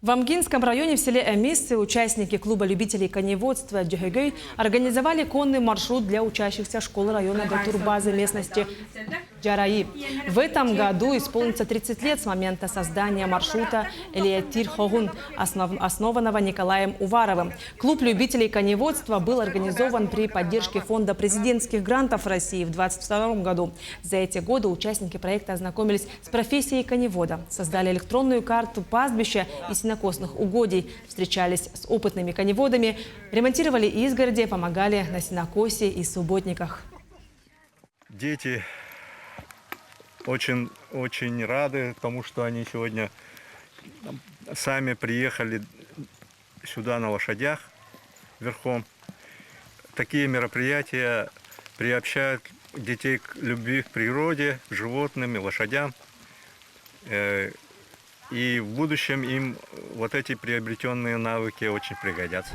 В Амгинском районе в селе Эмиссы участники клуба любителей коневодства «Джихэгэй» организовали конный маршрут для учащихся школы района до турбазы местности Джараи. В этом году исполнится 30 лет с момента создания маршрута Элиятир-Хогун, основанного Николаем Уваровым. Клуб любителей коневодства был организован при поддержке Фонда президентских грантов России в 2022 году. За эти годы участники проекта ознакомились с профессией коневода, создали электронную карту пастбища и сенокосных угодий, встречались с опытными коневодами, ремонтировали изгороди, помогали на сенокосе и субботниках. Дети очень рады тому, что они сегодня сами приехали сюда на лошадях верхом. Такие мероприятия приобщают детей к любви к природе, к животным и лошадям. И в будущем им вот эти приобретенные навыки очень пригодятся.